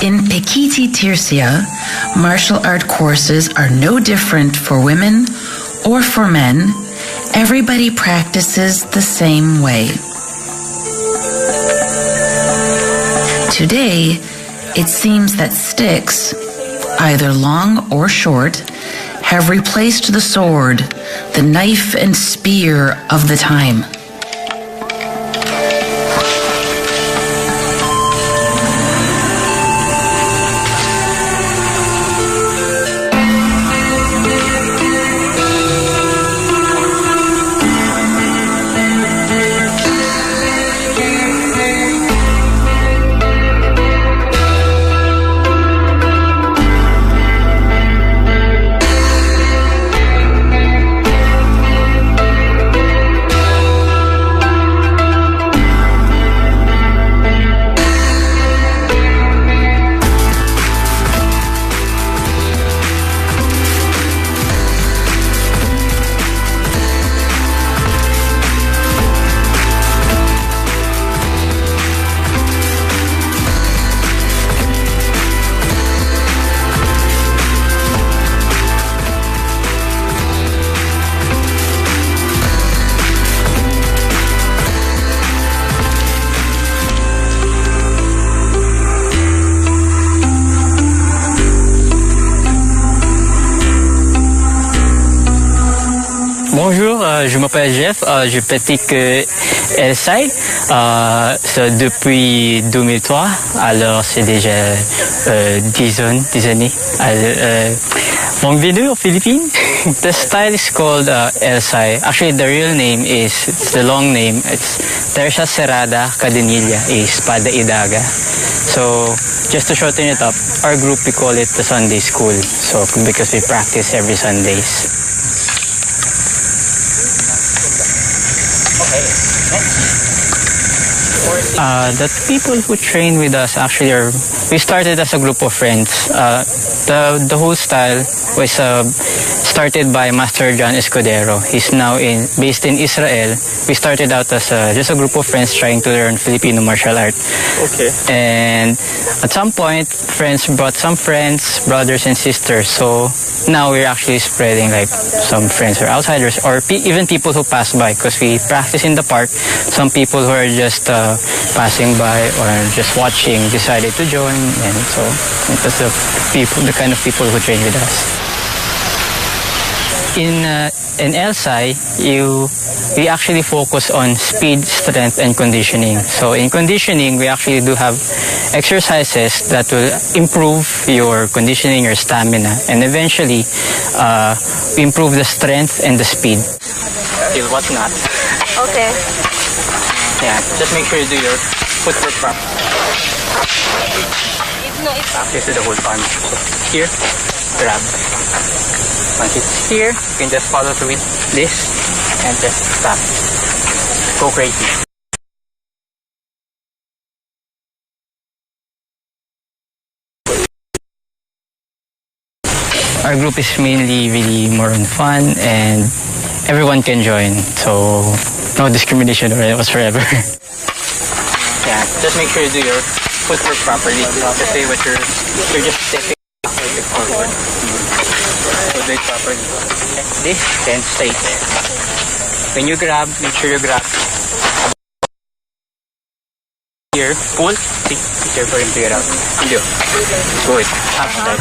In Pekiti Tirsia, martial art courses are no different for women or for men. Everybody practices the same way. Today, it seems that sticks, either long or short, have replaced the sword, the knife and spear of the time. Bonjour, je m'appelle Jeff, je pratique LSI depuis 2003, alors c'est déjà 10 années. Bienvenue aux Philippines. The style is called LSI. Actually, the real name is, it's the long name, it's Teresa Serrada Cadenilla Espada Idaga. So, just to shorten it up, our group, we call it the Sunday School, so because we practice every Sundays. The people who train with us actually we started as a group of friends. The whole style was started by Master John Escudero. He's now based in Israel. We started out as just a group of friends trying to learn Filipino martial art. Okay. And at some point, friends brought some friends, brothers and sisters. So now we're actually spreading, like, some friends are outsiders or even people who pass by, because we practice in the park. Some people who are just passing by or just watching decided to join, and so that's the kind of people who train with us. In LSI, we actually focus on speed, strength, and conditioning. So in conditioning, we actually do have exercises that will improve your conditioning, your stamina, and eventually we improve the strength and the speed. Till what not? Okay. Yeah, just make sure you do your footwork properly. Practice with the whole arm. So here, grab. Once it's here, you can just follow through with this and just stop. Go crazy. Our group is mainly really more on fun, and everyone can join, so no discrimination whatsoever. Yeah, just make sure you do your footwork properly. Just say what you're just stepping forward. So do it properly. This, then straight. When you grab, make sure you grab here, pull, see, be careful and figure out. Good. Good. Upstart.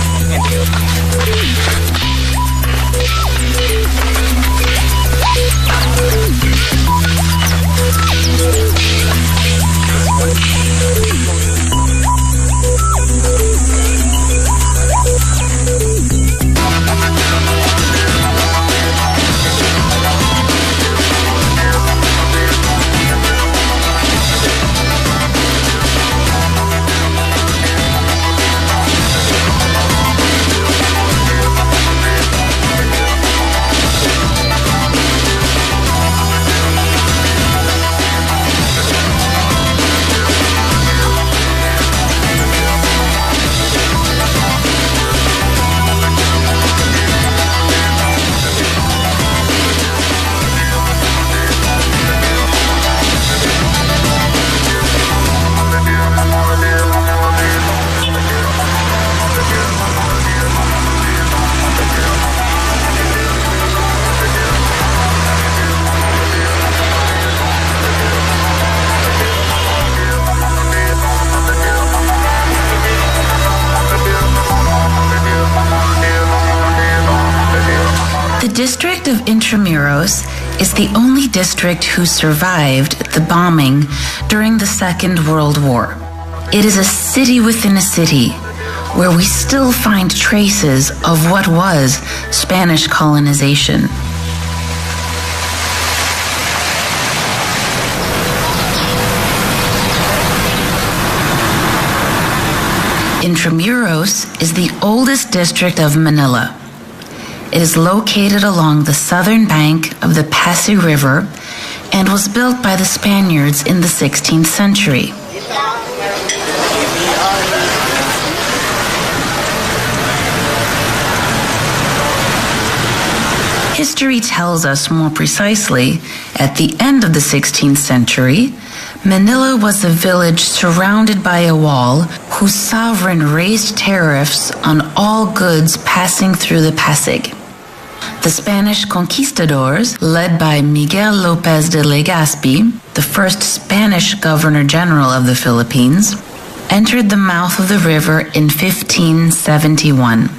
district of Intramuros is the only district who survived the bombing during the Second World War. It is a city within a city where we still find traces of what was Spanish colonization. Intramuros is the oldest district of Manila. It is located along the southern bank of the Pasig River and was built by the Spaniards in the 16th century. History tells us more precisely, at the end of the 16th century, Manila was a village surrounded by a wall whose sovereign raised tariffs on all goods passing through the Pasig. The Spanish conquistadors, led by Miguel López de Legazpi, the first Spanish Governor-General of the Philippines, entered the mouth of the river in 1571.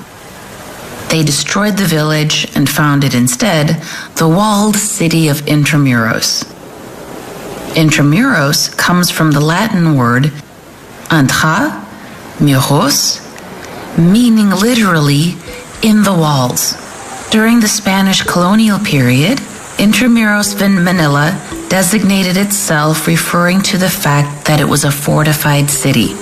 They destroyed the village and founded instead the walled city of Intramuros. Intramuros comes from the Latin word intra muros, meaning literally in the walls. During the Spanish colonial period, Intramuros in Manila designated itself, referring to the fact that it was a fortified city.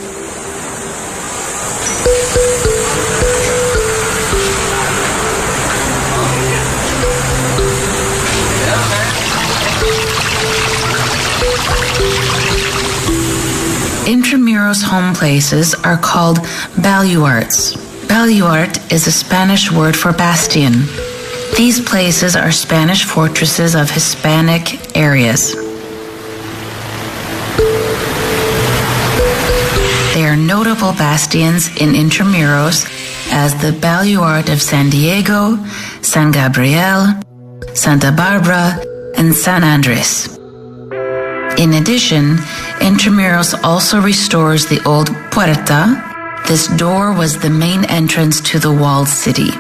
Intramuros home places are called baluartes. Baluarte is a Spanish word for bastion. These places are Spanish fortresses of Hispanic areas. They are notable bastions in Intramuros as the Baluarte of San Diego, San Gabriel, Santa Barbara, and San Andres. In addition, Intramuros also restores the old puerta. This door was the main entrance to the walled city.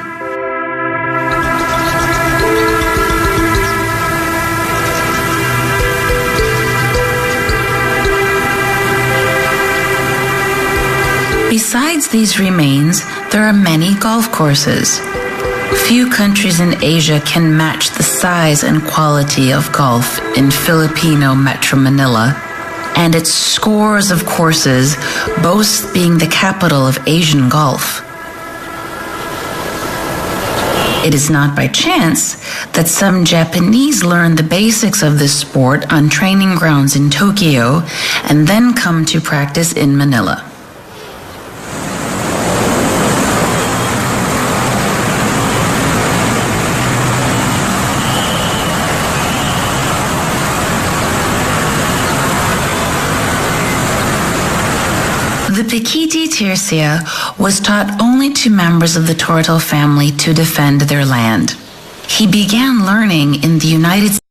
Besides these remains, there are many golf courses. Few countries in Asia can match the size and quality of golf in Filipino Metro Manila, and its scores of courses boasts being the capital of Asian golf. It is not by chance that some Japanese learn the basics of this sport on training grounds in Tokyo and then come to practice in Manila. The Piquiti Tirsia was taught only to members of the Tortal family to defend their land. He began learning in the United States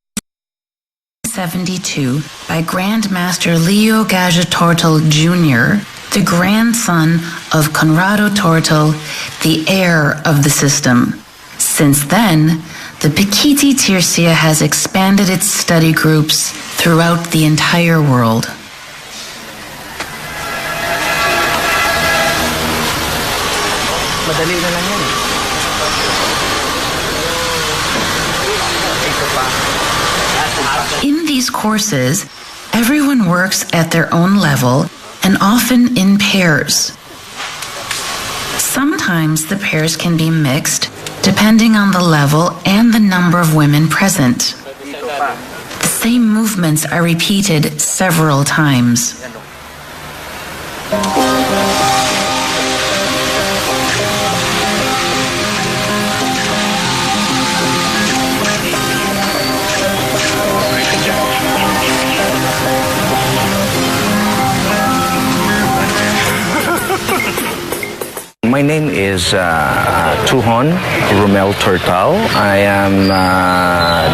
in 1972 by Grandmaster Leo Gaja Tortal Jr., the grandson of Conrado Tortal, the heir of the system. Since then, the Piquiti Tirsia has expanded its study groups throughout the entire world. Madali na lang yan. In these courses, everyone works at their own level and often in pairs. Sometimes the pairs can be mixed depending on the level and the number of women present. The same movements are repeated several times. My name is Tuhon Romel Tortal. I am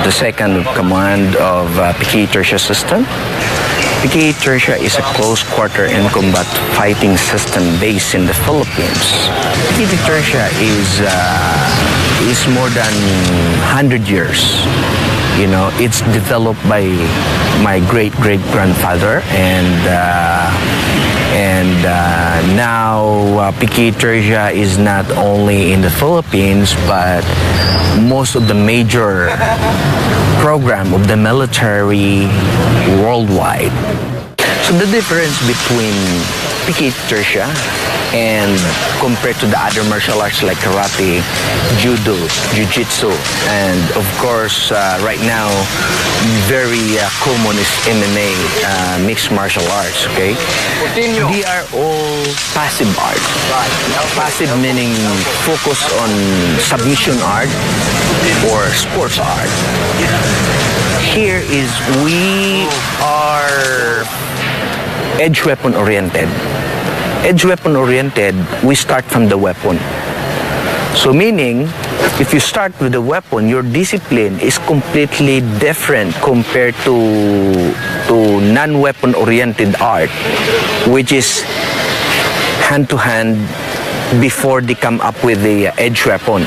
the second of command of Piquiti Tirsia system. Piquiti Tirsia is a close quarter and combat fighting system based in the Philippines. Piquiti Tirsia is is more than 100 years. You know, it's developed by my great-great-grandfather, and now Piquet Tercia is not only in the Philippines, but most of the major program of the military worldwide. So the difference between Piquet Tercia and compared to the other martial arts like karate, judo, jiu-jitsu, and of course right now very common is MMA, mixed martial arts, okay? They are all passive art. Passive meaning focus on submission art or sports art. Here is we are edge weapon oriented. Edge weapon oriented, we start from the weapon. So meaning, if you start with the weapon, your discipline is completely different compared to non-weapon oriented art, which is hand-to-hand before they come up with the edge weapon.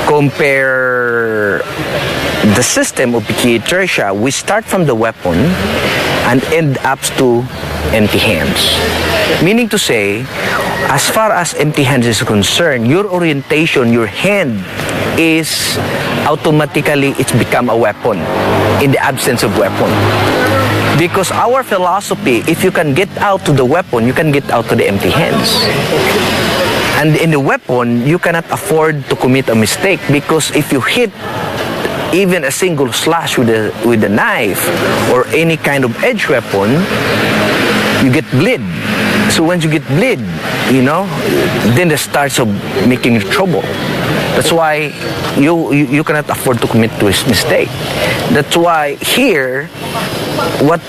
Compare the system of Piquet Tercia, we start from the weapon and end up to empty hands. Meaning to say, as far as empty hands is concerned, your orientation, your hand is automatically, it's become a weapon in the absence of weapon. Because our philosophy, if you can get out to the weapon, you can get out to the empty hands. And in the weapon, you cannot afford to commit a mistake, because if you hit even a single slash with a knife or any kind of edge weapon, you get bleed. So once you get bleed, you know, then it starts of making trouble. That's why you cannot afford to commit to a mistake. That's why here,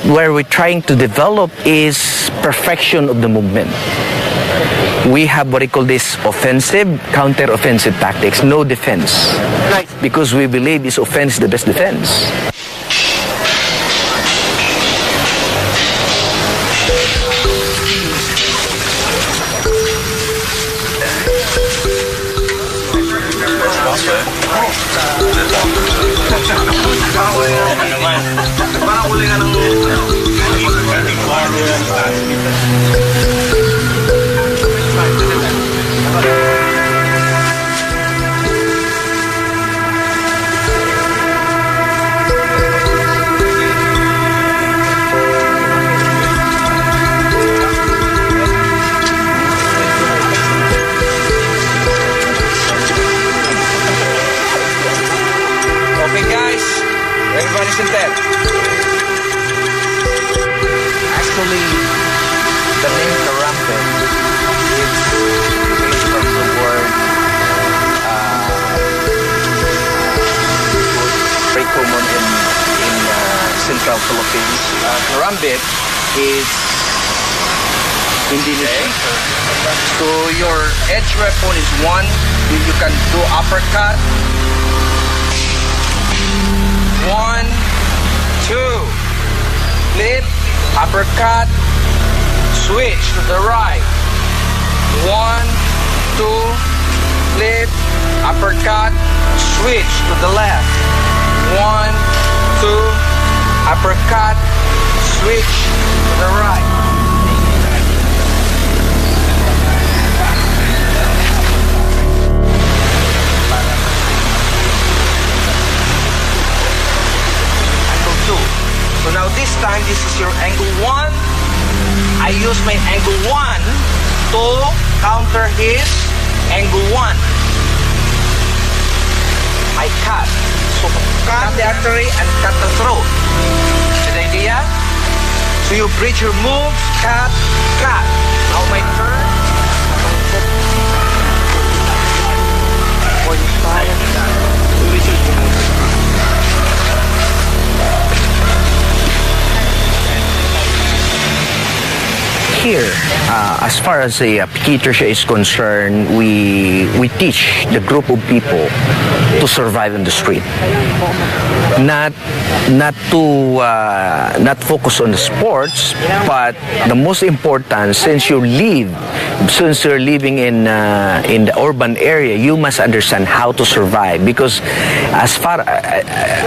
where we're trying to develop is perfection of the movement. We have what we call this offensive, counter-offensive tactics, no defense. Because we believe is offense the best defense. Actually, the name karate is from the word very common in central Philippines. Karambit is Indonesian. So your edge weapon is one. You can do uppercut. 1, 2, flip, uppercut, switch to the right. 1, 2, flip, uppercut, switch to the left. 1, 2, uppercut, switch to the right. So now this time, this is your angle 1. I use my angle 1 to counter his angle 1. I cut. So cut the artery and cut the throat. See the idea? So you bridge your moves, cut, cut. Now my turn. For you here, as far as the Piquetercia is concerned, we teach the group of people to survive in the street. Not focus on the sports, but the most important, since you're living in the urban area, you must understand how to survive, because as far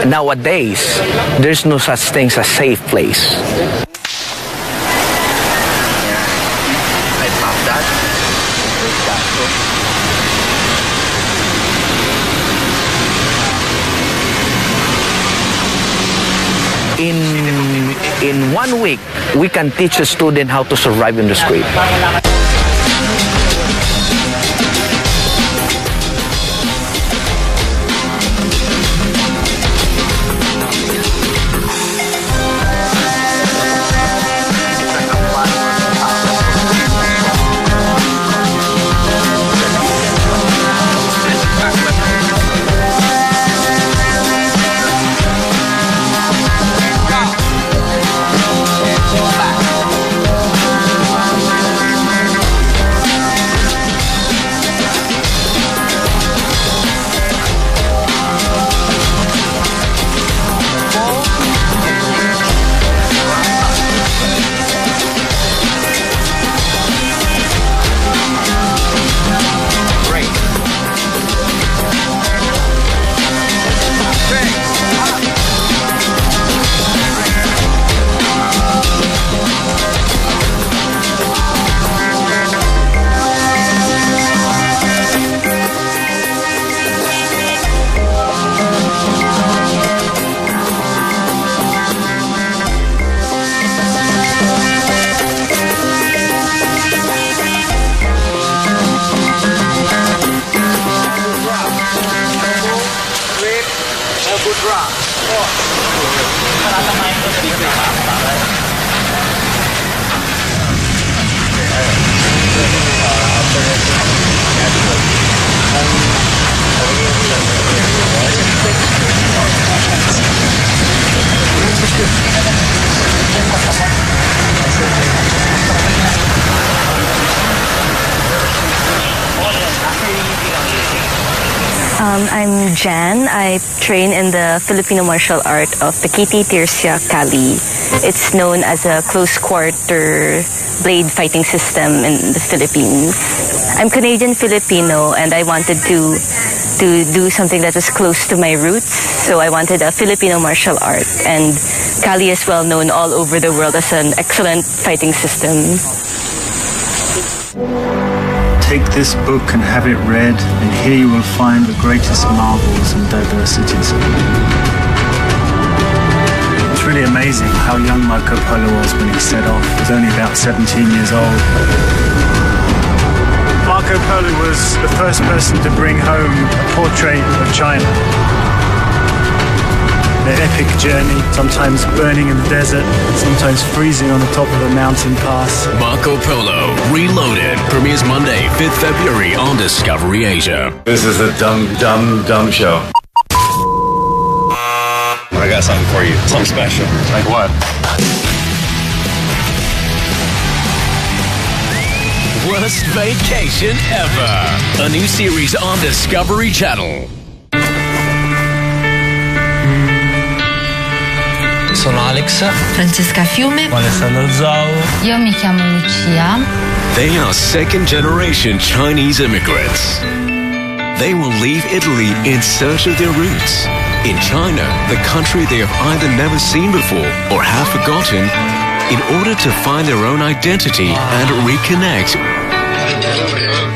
nowadays there's no such thing as a safe place. In 1 week, we can teach a student how to survive in the street. I'm Jan. I train in the Filipino martial art of Piquetercia Kali. It's known as a close-quarter blade fighting system in the Philippines. I'm Canadian-Filipino, and I wanted to do something that was close to my roots, so I wanted a Filipino martial art. And Kali is well known all over the world as an excellent fighting system. Take this book and have it read, and here you will find the greatest marvels and diversities. It's really amazing how young Marco Polo was when he set off. He was only about 17 years old. Marco Polo was the first person to bring home a portrait of China. Their epic journey, sometimes burning in the desert, sometimes freezing on the top of a mountain pass. Marco Polo Reloaded premieres Monday, 5th February on Discovery Asia. This is a dumb show. I got something for you. Something special. Like what? Worst vacation ever. A new series on Discovery Channel. Sono Alex. Francesca Fiume. Alessandro Zhao. Io mi chiamo Lucia. They are second-generation Chinese immigrants. They will leave Italy in search of their roots. In China, the country they have either never seen before or have forgotten, in order to find their own identity and reconnect.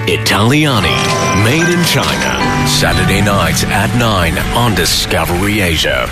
Italiani, made in China. Saturday nights at 9 on Discovery Asia.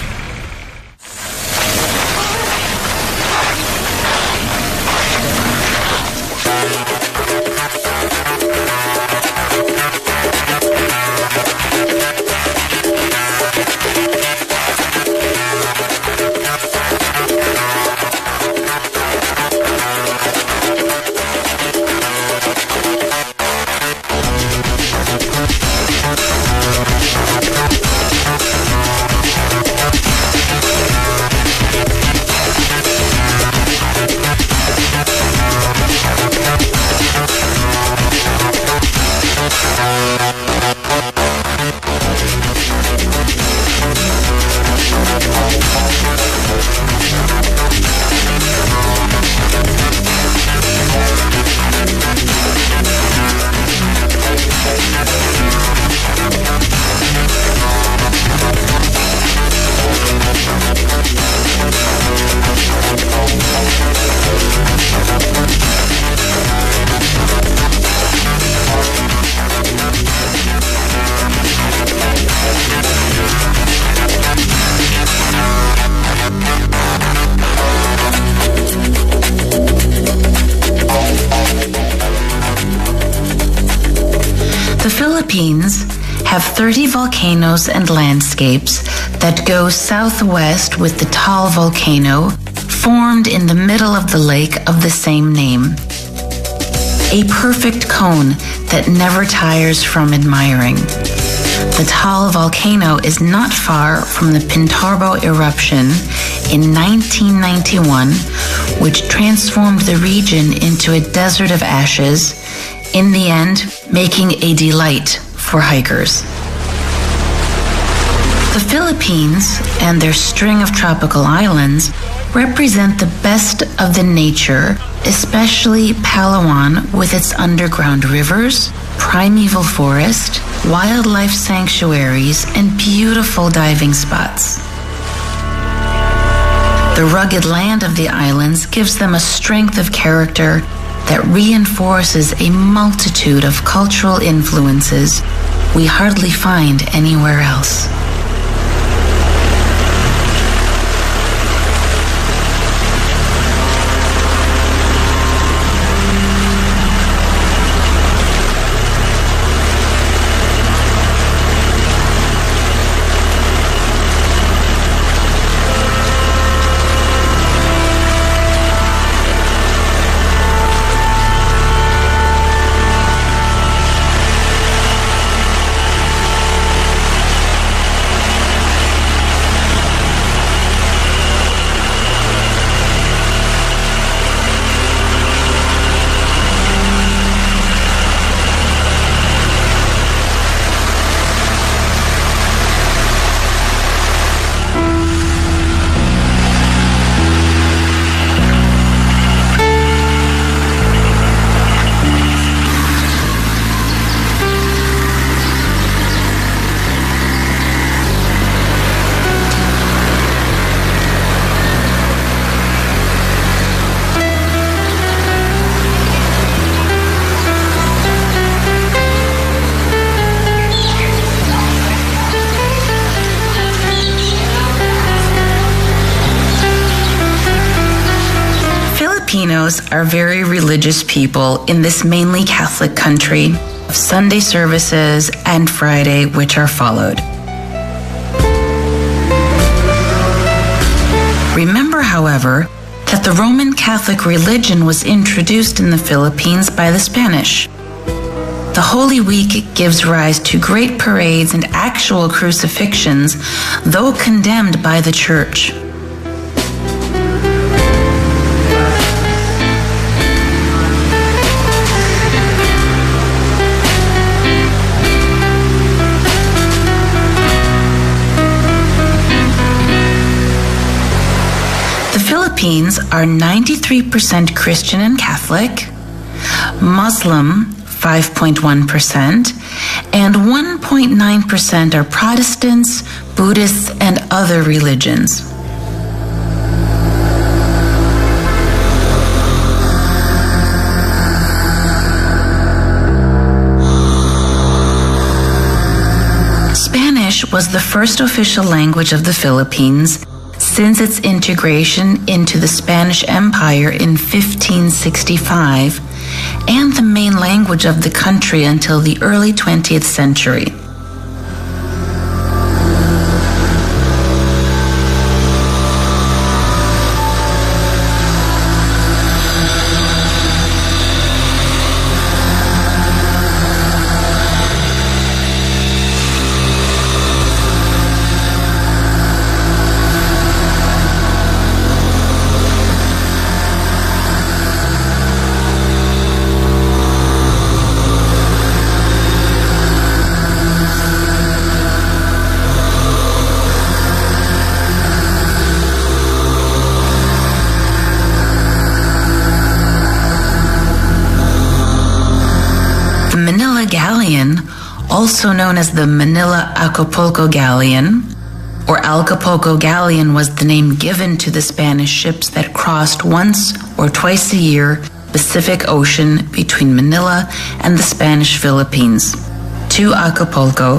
The Philippines have 30 volcanoes and landscapes that go southwest with the Taal volcano, formed in the middle of the lake of the same name. A perfect cone that never tires from admiring. The Taal volcano is not far from the Pintarbo eruption in 1991, which transformed the region into a desert of ashes, in the end making a delight for hikers. The Philippines and their string of tropical islands represent the best of the nature, especially Palawan with its underground rivers, primeval forest, wildlife sanctuaries, and beautiful diving spots. The rugged land of the islands gives them a strength of character that reinforces a multitude of cultural influences we hardly find anywhere else. Filipinos are very religious people in this mainly Catholic country, Sunday services and Friday, which are followed. Remember, however, that the Roman Catholic religion was introduced in the Philippines by the Spanish. The Holy Week gives rise to great parades and actual crucifixions, though condemned by the Church. The Philippines are 93% Christian and Catholic, Muslim 5.1%, and 1.9% are Protestants, Buddhists, and other religions. Spanish was the first official language of the Philippines since its integration into the Spanish Empire in 1565, and the main language of the country until the early 20th century. Galleon, also known as the Manila-Acapulco Galleon, or Acapulco Galleon was the name given to the Spanish ships that crossed once or twice a year the Pacific Ocean between Manila and the Spanish Philippines, to Acapulco,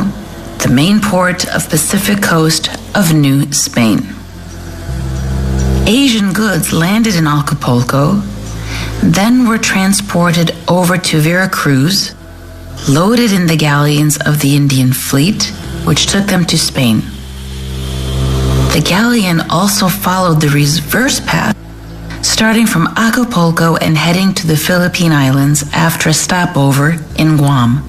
the main port of Pacific coast of New Spain. Asian goods landed in Acapulco, then were transported over to Veracruz, loaded in the galleons of the Indian fleet, which took them to Spain. The galleon also followed the reverse path, starting from Acapulco and heading to the Philippine Islands after a stopover in Guam.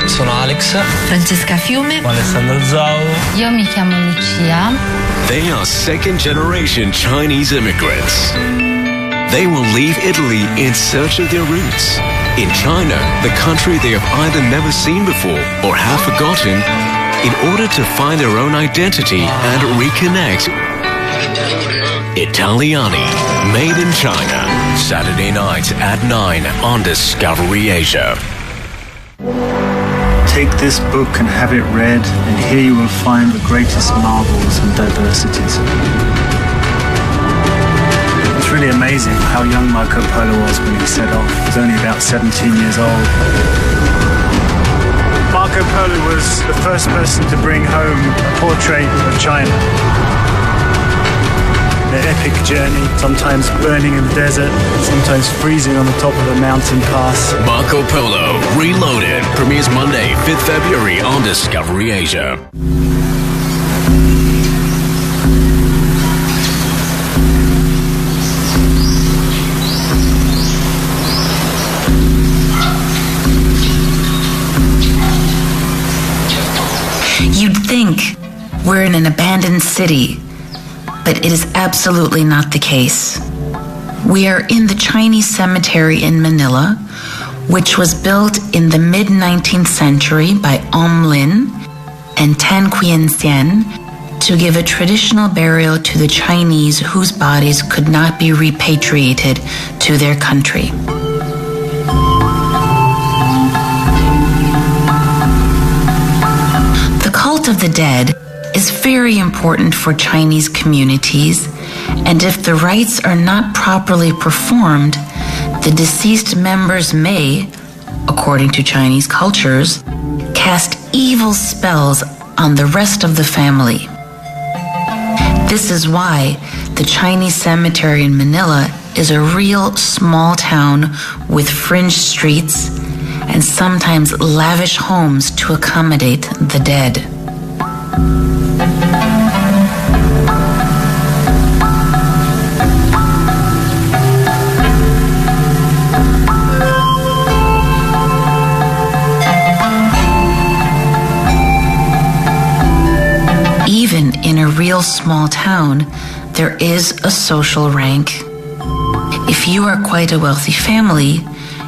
Sono Alex. Francesca Fiume. Alessandro Zhao. Io mi chiamo Lucia. They are second-generation Chinese immigrants. They will leave Italy in search of their roots. In China, the country they have either never seen before or have forgotten, in order to find their own identity and reconnect. Italiani, made in China. Saturday nights at 9 on Discovery Asia. Take this book and have it read, and here you will find the greatest marvels and diversities. It's really amazing how young Marco Polo was when he set off. He was only about 17 years old. Marco Polo was the first person to bring home a portrait of China. Their epic journey, sometimes burning in the desert, sometimes freezing on the top of a mountain pass. Marco Polo Reloaded premieres Monday, 5th February on Discovery Asia. You'd think we're in an abandoned city, but it is absolutely not the case. We are in the Chinese cemetery in Manila, which was built in the mid-19th century by Lin and Tan Quyen Sien to give a traditional burial to the Chinese whose bodies could not be repatriated to their country. The cult of the dead is very important for Chinese communities, and if the rites are not properly performed, the deceased members may, according to Chinese cultures, cast evil spells on the rest of the family. This is why the Chinese cemetery in Manila is a real small town with fringed streets and sometimes lavish homes to accommodate the dead. Even in a real small town, there is a social rank. If you are quite a wealthy family,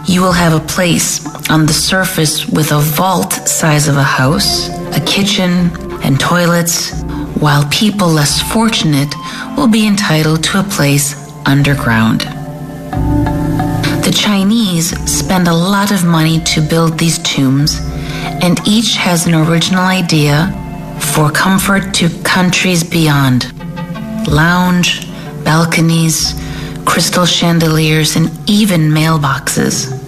you will have a place on the surface with a vault size of a house, a kitchen, and toilets, while people less fortunate will be entitled to a place underground. The Chinese spend a lot of money to build these tombs, and each has an original idea for comfort to countries beyond. Lounge, balconies, crystal chandeliers, and even mailboxes.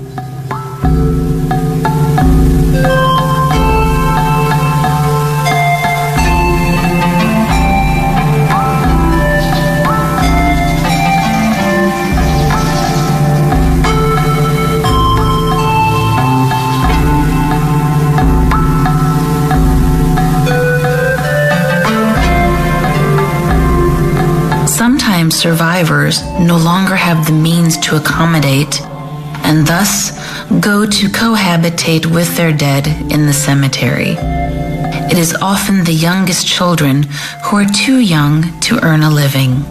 Sometimes survivors no longer have the means to accommodate and thus go to cohabitate with their dead in the cemetery. It is often the youngest children who are too young to earn a living.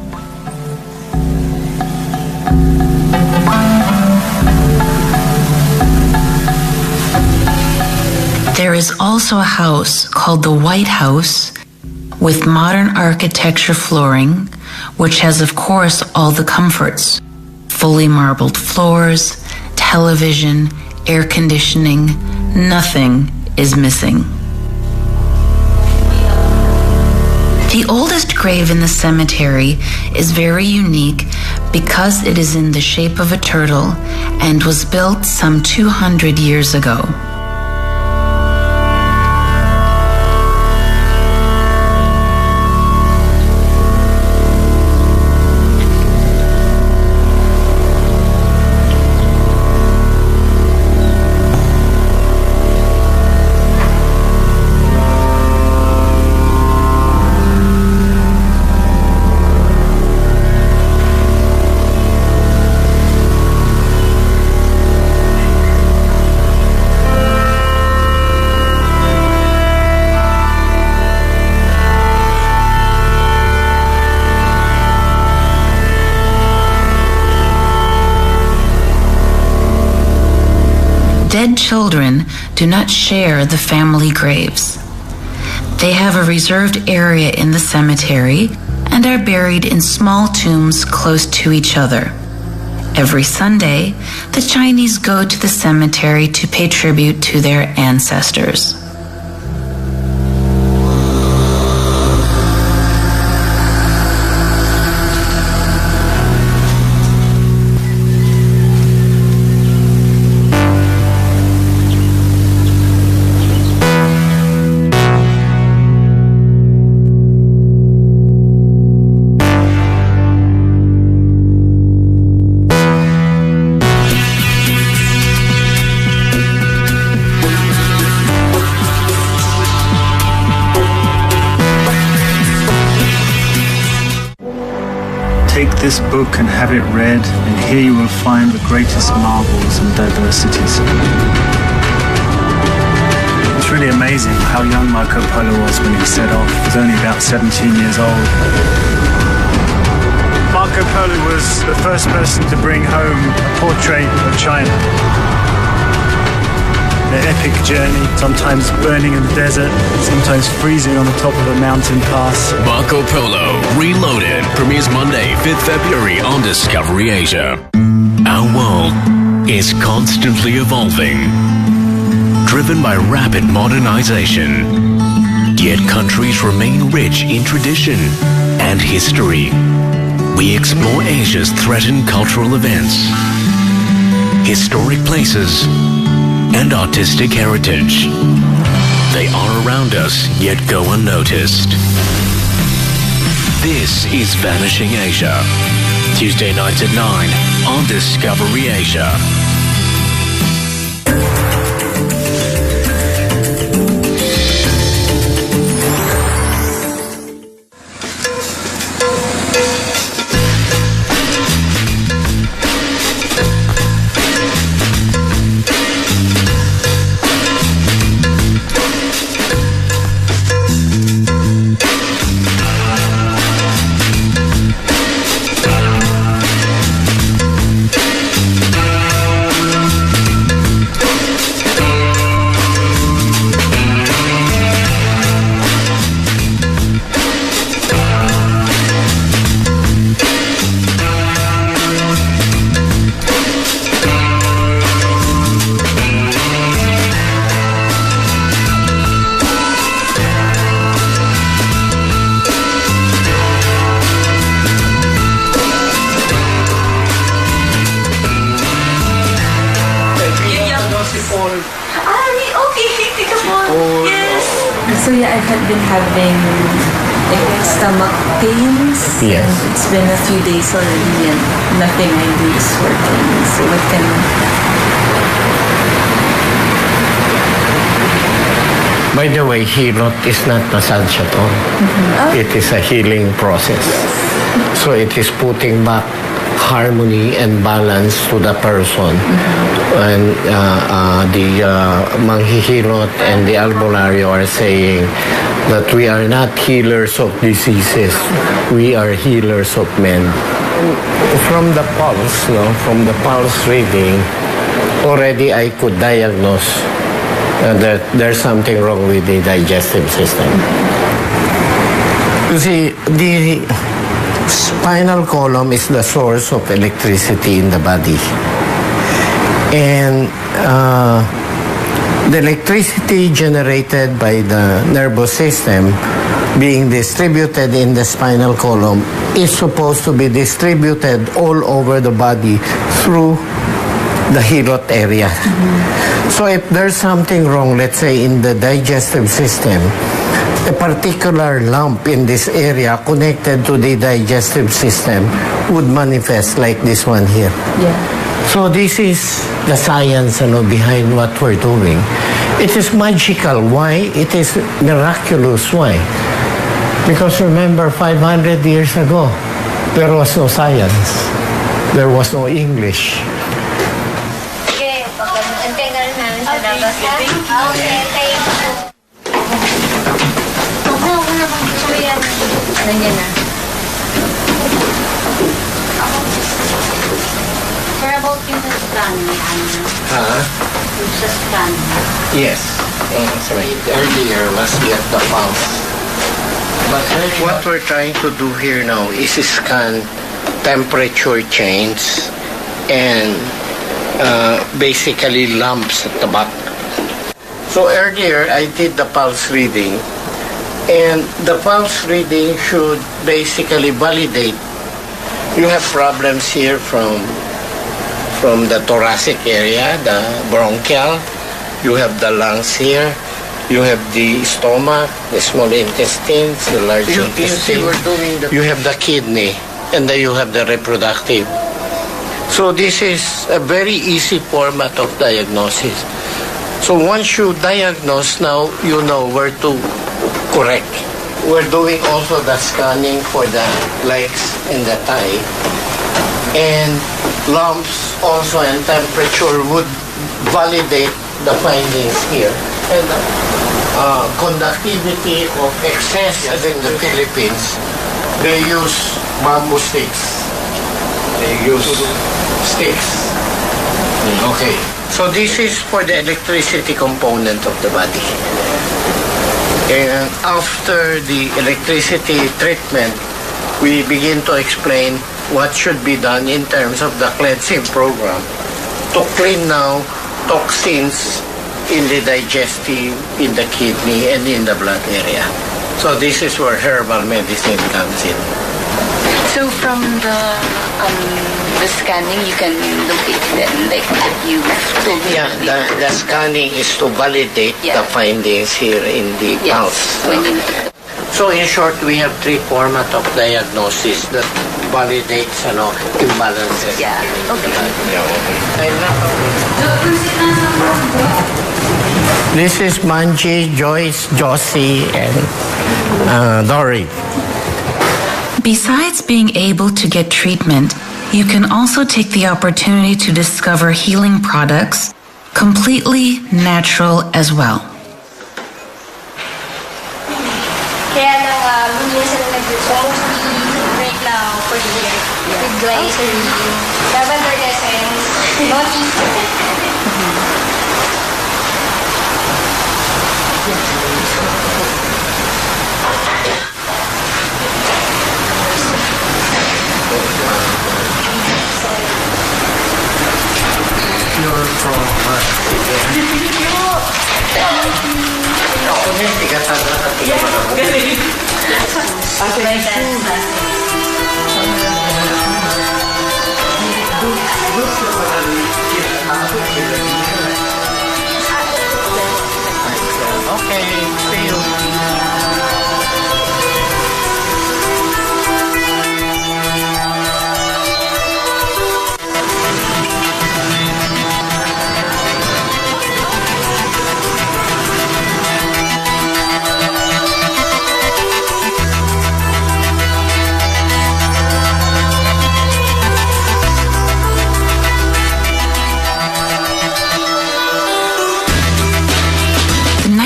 There is also a house called the White House with modern architecture flooring, which has, of course, all the comforts: fully marbled floors, television, air conditioning. Nothing is missing. The oldest grave in the cemetery is very unique because it is in the shape of a turtle and was built some 200 years ago. Dead children do not share the family graves. They have a reserved area in the cemetery and are buried in small tombs close to each other. Every Sunday, the Chinese go to the cemetery to pay tribute to their ancestors. Take this book and have it read, and here you will find the greatest marvels and diversities. It's really amazing how young Marco Polo was when he set off. He was only about 17 years old. Marco Polo was the first person to bring home a portrait of China. Their epic journey, sometimes burning in the desert, sometimes freezing on the top of a mountain pass. Marco Polo Reloaded premieres Monday, 5th February on Discovery Asia. Our world is constantly evolving, driven by rapid modernization. Yet countries remain rich in tradition and history. We explore Asia's threatened cultural events, historic places, and artistic heritage. They are around us, yet go unnoticed. This is Vanishing Asia. Tuesday nights at 9 on Discovery Asia. So yeah, I've been having like stomach pains. Yes. And it's been a few days already and nothing I do is working. So what can... By the way, Hilot is not massage at all. Oh. It is a healing process. So it is putting back harmony and balance to the person. And the Manghihilot and the Albularyo are saying that we are not healers of diseases, we are healers of men. From the pulse, from the pulse reading, already I could diagnose that there's something wrong with the digestive system. You see, the spinal column is the source of electricity in the body. And the electricity generated by the nervous system being distributed in the spinal column is supposed to be distributed all over the body through the hilot area. So if there's something wrong, let's say in the digestive system, a particular lump in this area connected to the digestive system would manifest like this one here. Yeah. So this is the science behind what we're doing. It is magical. Why? It is miraculous. Why? Because remember, 500 years ago, there was no science. There was no English. Okay, pag-antay na rin namin sa labas. Okay, thank you. Huwag na bang gusto yan. Nandiyan na. For about yung sa scan, yung sa scan. Yes. Earlier was get the pulse. But what we're trying to do here now is scan temperature change and basically lumps at the back. So earlier I did the pulse reading, and the pulse reading should basically validate you have problems here from the thoracic area, the bronchial, you have the lungs here, you have the stomach, the small intestines, the large intestine, you have the kidney, and then you have the reproductive. So this is a very easy format of diagnosis. So once you diagnose, now you know where to correct. We're doing also the scanning for the legs and the thigh. And lumps also and temperature would validate the findings here. And conductivity of excess in the Philippines, they use bamboo sticks. They use sticks. Okay. So this is for the electricity component of the body. And after the electricity treatment, we begin to explain what should be done in terms of the cleansing program to clean now toxins in the digestive, in the kidney, and in the blood area. So this is where herbal medicine comes in. So from the scanning, you can locate them, like you told me. Yeah, the scanning is to validate the findings here in the pulse. So in short, we have three formats of diagnosis that validates imbalances. Yeah, okay. This is Manji, Joyce, Josie, and Dory. Besides being able to get treatment, you can also take the opportunity to discover healing products, completely natural as well. Kaya nang minsan nag-break lang for the year with glycerin, lavender essence, noti. You're from Okay, see you.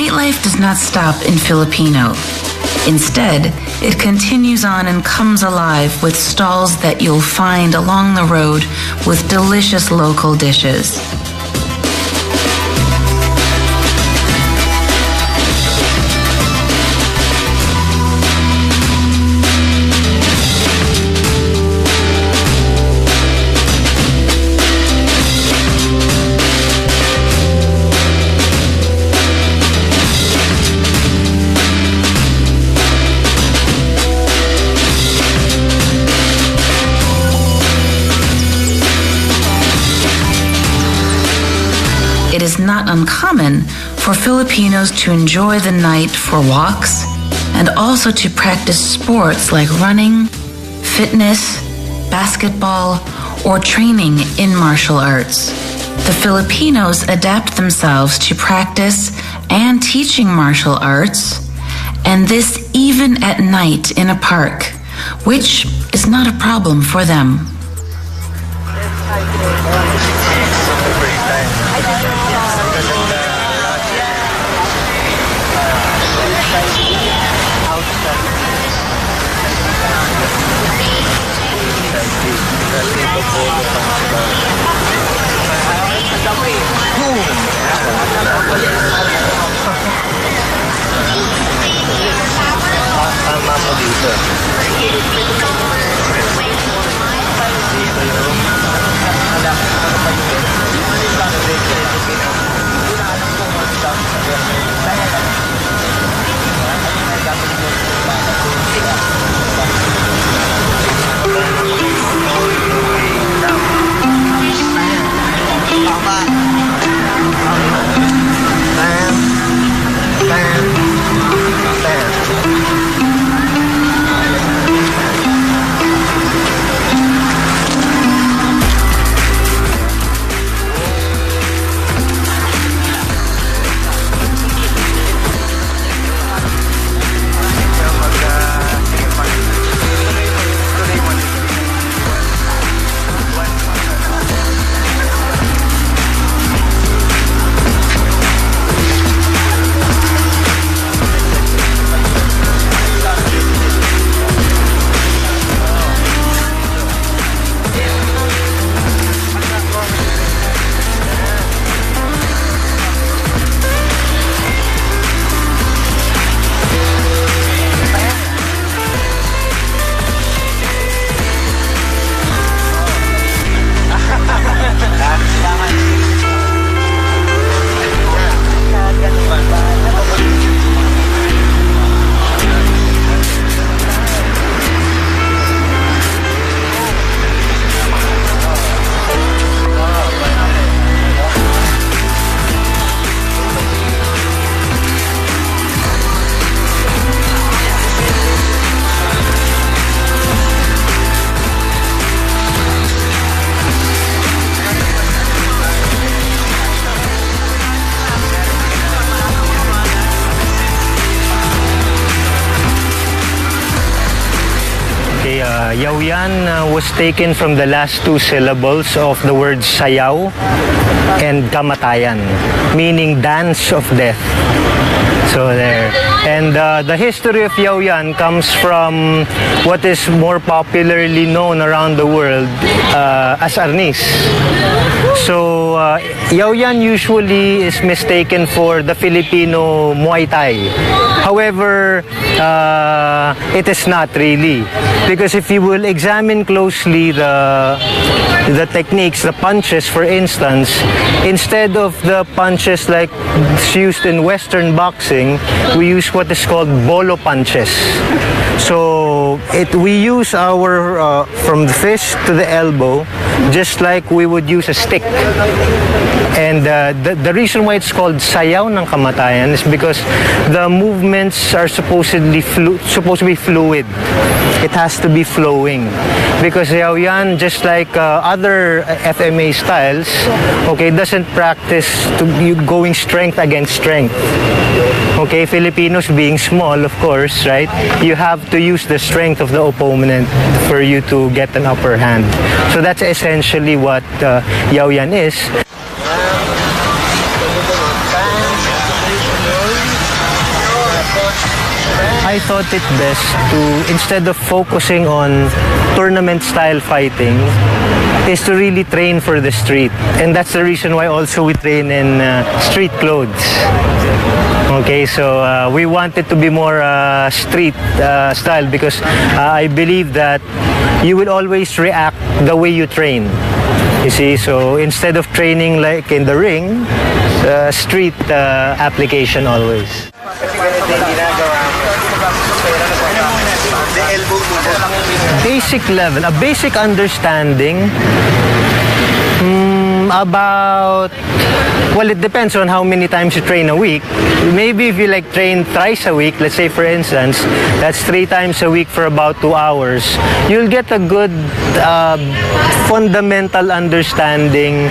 Life does not stop in Filipino. Instead, it continues on and comes alive with stalls that you'll find along the road with delicious local dishes. it is not uncommon for Filipinos to enjoy the night for walks and also to practice sports like running, fitness, basketball, or training in martial arts. The Filipinos adapt themselves to practice and teaching martial arts, and this even at night in a park, which is not a problem for them. Yaoyan was taken from the last two syllables of the words sayaw and kamatayan, meaning dance of death. So there. And the history of Yaoyan comes from what is more popularly known around the world as arnis. So Yaoyan usually is mistaken for the Filipino Muay Thai. However, it is not really, because if you will examine closely the techniques, the punches, for instance, instead of the punches like used in Western boxing, we use what is called bolo punches. So we use our from the fist to the elbow, just like we would use a stick. And the reason why it's called sayaw ng kamatayan is because the movements are supposed to be fluid. It has to be flowing. Because Yaoyan, just like other FMA styles, okay, doesn't practice to be going strength against strength. Okay, Filipinos being small, of course, right? You have to use the strength of the opponent for you to get an upper hand. So that's essentially what Yaoyan is. I thought it best to, instead of focusing on tournament-style fighting, is to really train for the street. And that's the reason why also we train in street clothes. Okay, so we want it to be more street style, because I believe that you will always react the way you train. You see, so instead of training like in the ring, street application always. Basic level, a basic understanding. About, well, it depends on how many times you train a week. Maybe if you like train thrice a week, let's say for instance, that's 3 times a week for about 2 hours, you'll get a good fundamental understanding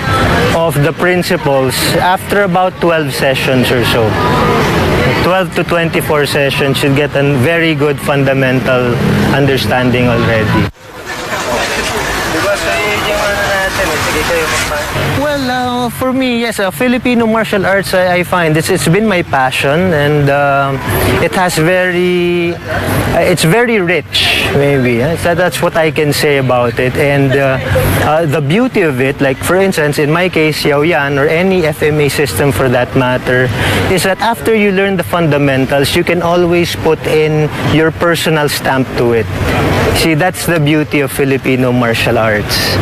of the principles after about 12 sessions or so. 12 to 24 sessions, you'll get a very good fundamental understanding already. Well, for me, yes, Filipino martial arts, I find it's been my passion, and it has it's very rich, maybe. So that's what I can say about it. And the beauty of it, like for instance, in my case, Yaoyan, or any FMA system for that matter, is that after you learn the fundamentals, you can always put in your personal stamp to it. See, that's the beauty of Filipino martial arts.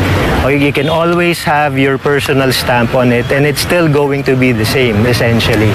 You can always have your personal stamp on it, and it's still going to be the same, essentially.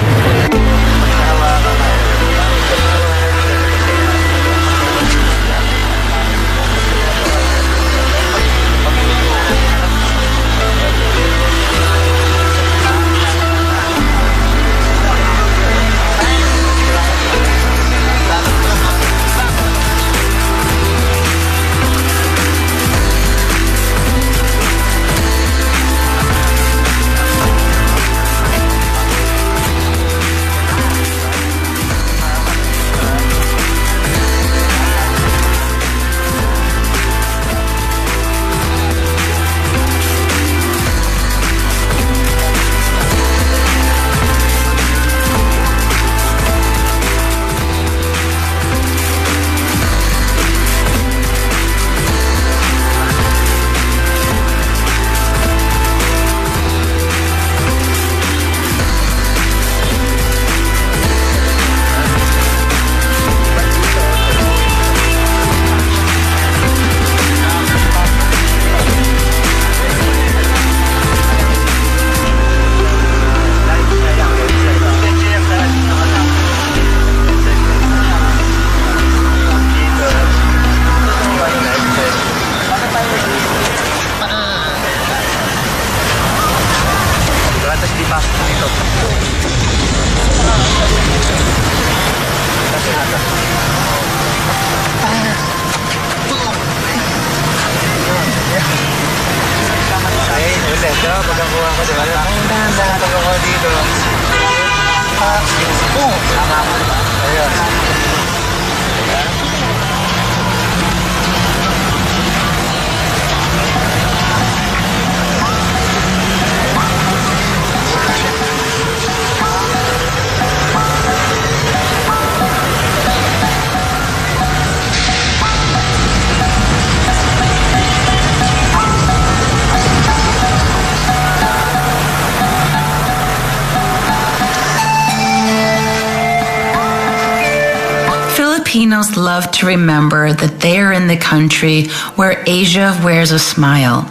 Filipinos love to remember that they are in the country where Asia wears a smile.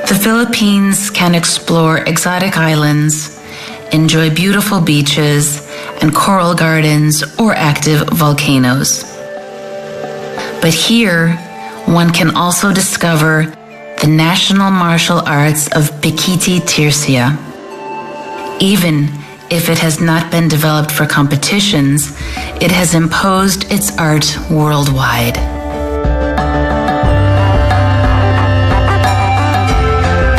The Philippines can explore exotic islands, enjoy beautiful beaches and coral gardens or active volcanoes. But here, one can also discover the national martial arts of Pikiti Tirsia. Even if it has not been developed for competitions, it has imposed its art worldwide.